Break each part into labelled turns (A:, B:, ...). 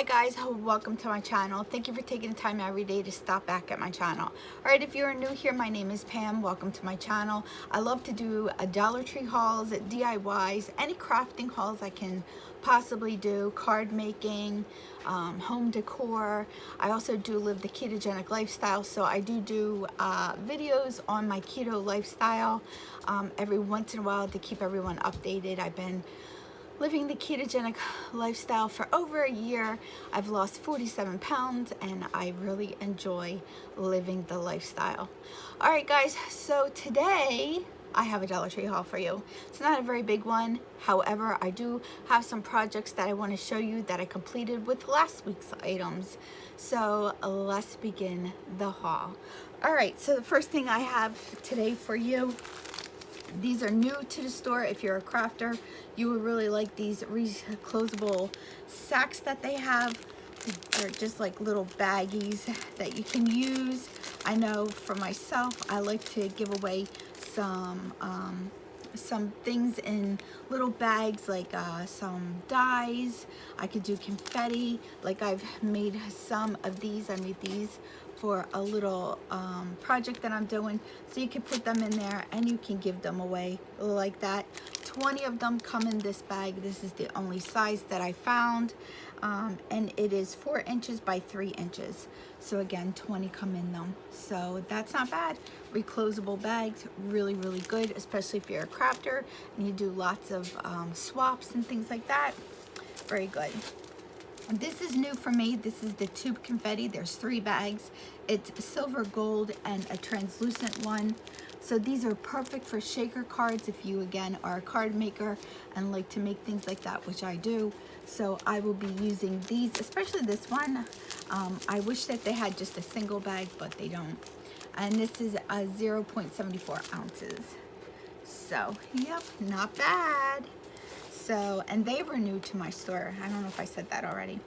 A: guys, welcome to my channel. Thank you for taking the time every day to stop back at my channel. Alright, if you are new here, my name is Pam. Welcome to my channel. I love to do Dollar Tree hauls, DIYs, any crafting hauls I can possibly do, card making, home decor. I also do live the ketogenic lifestyle, so I do videos on my keto lifestyle every once in a while to keep everyone updated. I've been living the ketogenic lifestyle for over a year. I've lost 47 pounds and I really enjoy living the lifestyle. All right guys, so today I have a Dollar Tree haul for you. It's not a very big one. However, I do have some projects that I want to show you that I completed with last week's items. So let's begin the haul. All right, so the first thing I have today for you, these are new to the store. If you're a crafter, you would really like these reclosable sacks that they have. They're just like little baggies that you can use. I know for myself, I like to give away some things in little bags, like some dyes. I could do confetti. Like I've made some of these. I made these for a little project that I'm doing, so you can put them in there and you can give them away like that. 20 of them come in this bag. This is the only size that I found, and it is 4 inches by 3 inches. So again, 20 come in them, so that's not bad. Reclosable bags, really good, especially if you're a crafter and you do lots of swaps and things like that. Very good. This is new for me. This is the tube confetti. There's 3 bags. It's silver, gold, and a translucent one. So these are perfect for shaker cards if you, again, are a card maker and like to make things like that, which I do. So I will be using these, especially this one. I wish that they had just a single bag, but they don't. And this is a 0.74 ounces. So, yep, not bad. So, and they were new to my store. I don't know if I said that already.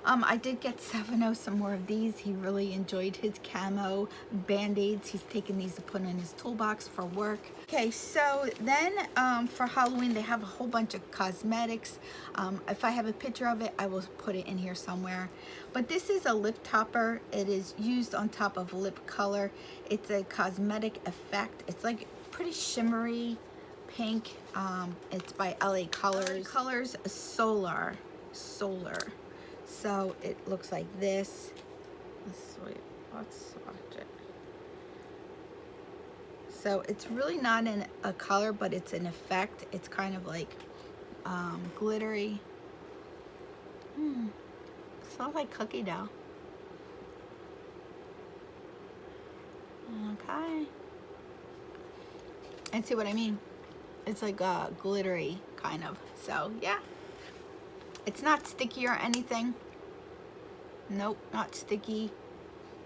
A: I did get Sabattus some more of these. He really enjoyed his camo band-aids. He's taken these to put in his toolbox for work. Okay, so then for Halloween, they have a whole bunch of cosmetics. If I have a picture of it, I will put it in here somewhere. But this is a lip topper. It is used on top of lip color. It's a cosmetic effect. It's like pretty shimmery pink. It's by LA Colors Solar. So it looks like this. Let's watch it. So it's really not in a color, but it's an effect. It's kind of like glittery. It smells like cookie dough. Okay. And see what I mean? It's like glittery kind of. So yeah, it's not sticky or anything. Nope, not sticky.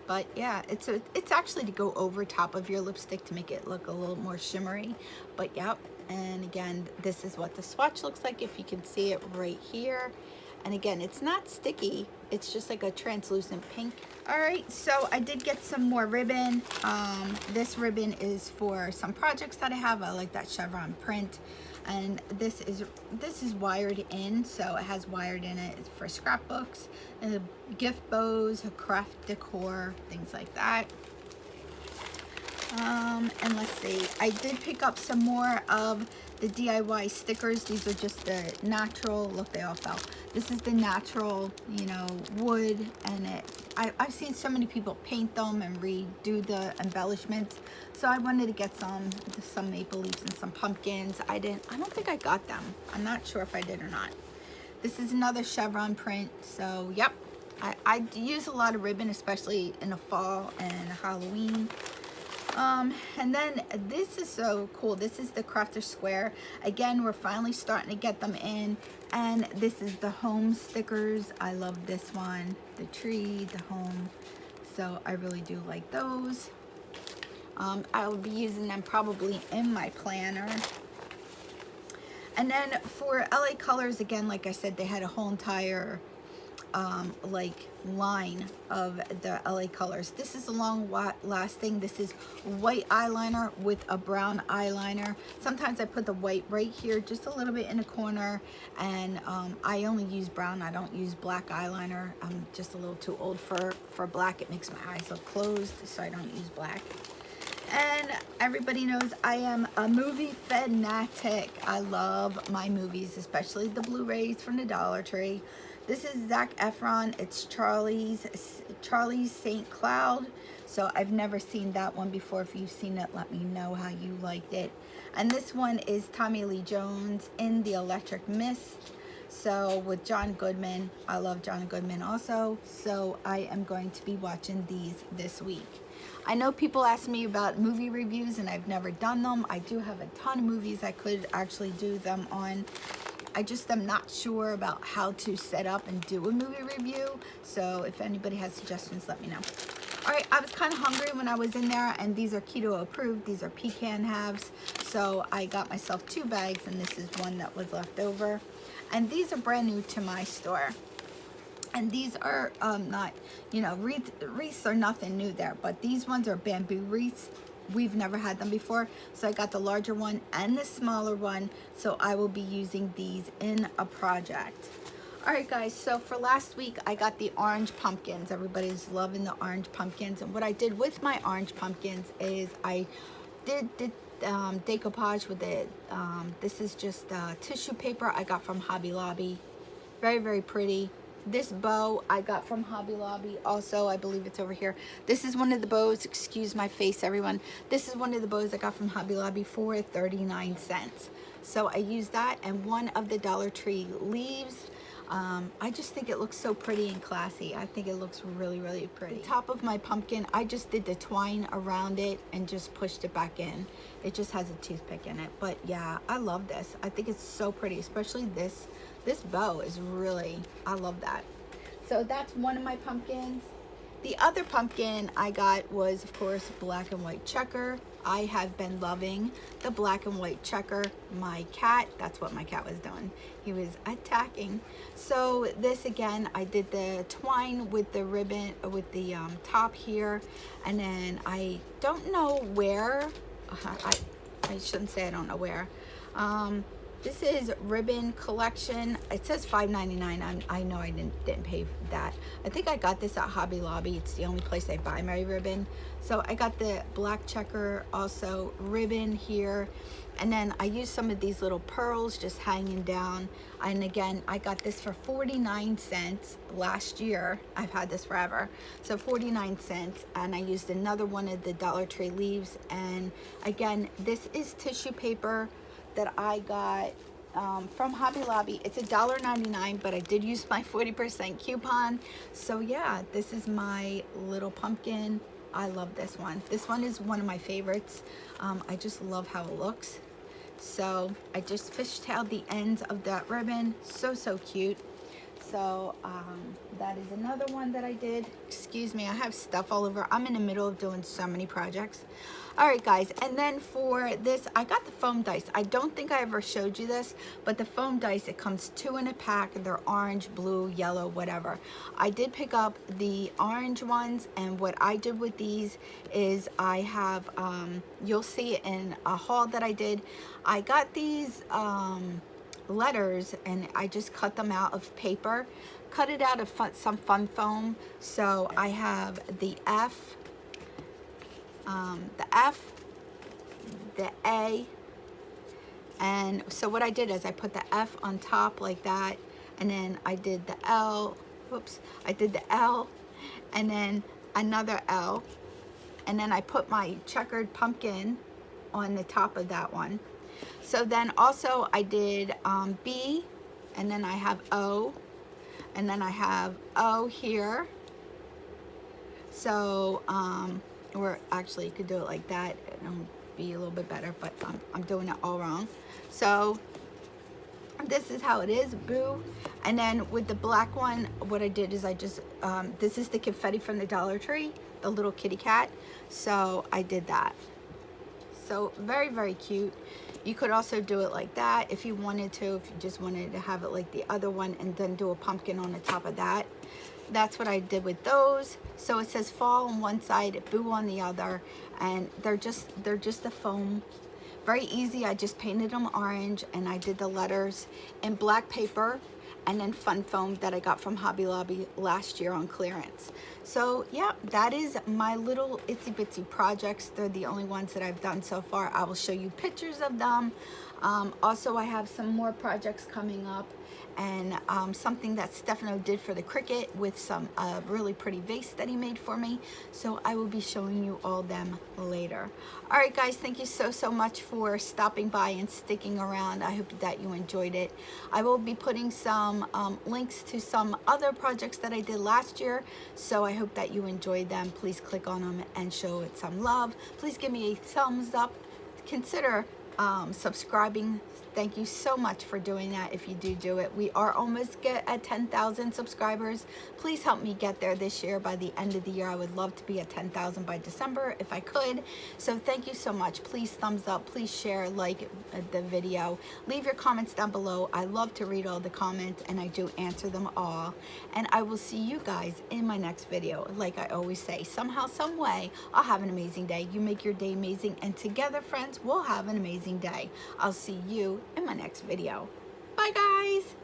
A: But yeah, it's actually to go over top of your lipstick to make it look a little more shimmery. But yep, and again, this is what the swatch looks like if you can see it right here. And again, it's not sticky. It's just like a translucent pink. All right, so I did get some more ribbon. This ribbon is for some projects that I have. I like that chevron print. And this is wired in, so it has wired in it. It's for scrapbooks, gift bows, craft decor, things like that. And let's see, I did pick up some more of the DIY stickers. These are just the natural, look, they all fell. This is the natural, you know, wood, and I've seen so many people paint them and redo the embellishments. So I wanted to get some maple leaves and some pumpkins. I don't think I got them. I'm not sure if I did or not. This is another chevron print. So yep, I use a lot of ribbon, especially in the fall and Halloween. And then this is so cool. This is the Crafter Square. Again, we're finally starting to get them in. And this is the home stickers. I love this one, the tree, the home. So I really do like those. I'll be using them probably in my planner. And then for LA Colors, again, like I said, they had a whole entire like line of the LA colors. This is a long lasting. This is white eyeliner with a brown eyeliner. Sometimes I put the white right here, just a little bit in the corner, and I only use brown. I don't use black eyeliner. I'm just a little too old for black. It makes my eyes look closed, so I don't use black. And everybody knows I am a movie fanatic. I love my movies, especially the Blu-rays from the Dollar Tree. This is Zac Efron. It's Charlie's St. Cloud. So I've never seen that one before. If you've seen it, let me know how you liked it. And this one is Tommy Lee Jones in The Electric Mist. So with John Goodman. I love John Goodman also. So I am going to be watching these this week. I know people ask me about movie reviews and I've never done them. I do have a ton of movies I could actually do them on. I just am not sure about how to set up and do a movie review. So if anybody has suggestions, let me know. All right, I was kind of hungry when I was in there, and these are keto approved. These are pecan halves. So I got myself 2 bags, and this is one that was left over. And these are brand new to my store. And these are not, you know, wreaths are nothing new there, but these ones are bamboo wreaths. We've never had them before, so I got the larger one and the smaller one, so I will be using these in a project. All right, guys, so for last week, I got the orange pumpkins. Everybody's loving the orange pumpkins, and what I did with my orange pumpkins is I did decoupage with it. This is just tissue paper I got from Hobby Lobby. Very, very pretty. This bow I got from Hobby Lobby also. I believe it's over here. This is one of the bows. Excuse my face, everyone. This is one of the bows I got from Hobby Lobby for 39 cents. So I used that, and one of the Dollar Tree leaves. I just think it looks so pretty and classy. I think it looks really, really pretty. The top of my pumpkin, I just did the twine around it and just pushed it back in. It just has a toothpick in it. But yeah, I love this. I think it's so pretty, especially this bow is really, I love that. So that's one of my pumpkins. The other pumpkin I got was, of course, black and white checker. I have been loving the black and white checker. My cat, that's what my cat was doing. He was attacking. So this again, I did the twine with the ribbon, with the top here. And then I don't know where, I shouldn't say I don't know where. This is Ribbon Collection. It says $5.99. I know I didn't pay for that. I think I got this at Hobby Lobby. It's the only place I buy my ribbon. So I got the black checker, also ribbon here. And then I used some of these little pearls just hanging down. And again, I got this for 49 cents last year. I've had this forever. So 49 cents. And I used another one of the Dollar Tree leaves. And again, this is tissue paper that I got from Hobby Lobby. It's $1.99, but I did use my 40% coupon. So yeah, this is my little pumpkin. I love this one. This one is one of my favorites. I just love how it looks. So I just fishtailed the ends of that ribbon. So, so cute. So that is another one that I did. Excuse me, I have stuff all over. I'm in the middle of doing so many projects. All right, guys, and then for this, I got the foam dice. I don't think I ever showed you this, but the foam dice, it comes 2 in a pack. They're orange, blue, yellow, whatever. I did pick up the orange ones, and what I did with these is I have, you'll see it in a haul that I did. I got these letters, and I just cut them out of paper, cut it out of some fun foam. So I have the F, the A, and so what I did is I put the F on top like that, and then I did the L, whoops, I did the L, and then another L, and then I put my checkered pumpkin on the top of that one. So then also I did B, and then I have O, and then I have O here. So or actually you could do it like that and it'll be a little bit better, but I'm doing it all wrong. So this is how it is, boo. And then with the black one, what I did is I just this is the confetti from the Dollar Tree, the little kitty cat. So I did that. So very, very cute. You could also do it like that if you wanted to, if you just wanted to have it like the other one and then do a pumpkin on the top of that. That's what I did with those. So it says fall on one side, boo on the other, and they're just a foam. Very easy. I just painted them orange and I did the letters in black paper and then fun foam that I got from Hobby Lobby last year on clearance. So yeah, that is my little itsy bitsy projects. They're the only ones that I've done so far. I will show you pictures of them. Also, I have some more projects coming up, and something that Stefano did for the cricket with some really pretty vase that he made for me. So I will be showing you all them later. All right, guys, thank you so much for stopping by and sticking around. I hope that you enjoyed it. I will be putting some links to some other projects that I did last year, so I hope that you enjoyed them. Please click on them and show it some love. Please give me a thumbs up. Consider subscribing. Thank you so much for doing that if you do it. We are almost at 10,000 subscribers. Please help me get there this year. By the end of the year, I would love to be at 10,000 by December if I could. So thank you so much. Please thumbs up, please share, like the video, leave your comments down below. I love to read all the comments and I do answer them all. And I will see you guys in my next video. Like I always say, somehow, some way, I'll have an amazing day. You make your day amazing, and together, friends, we'll have an amazing day. I'll see you in my next video. Bye, guys.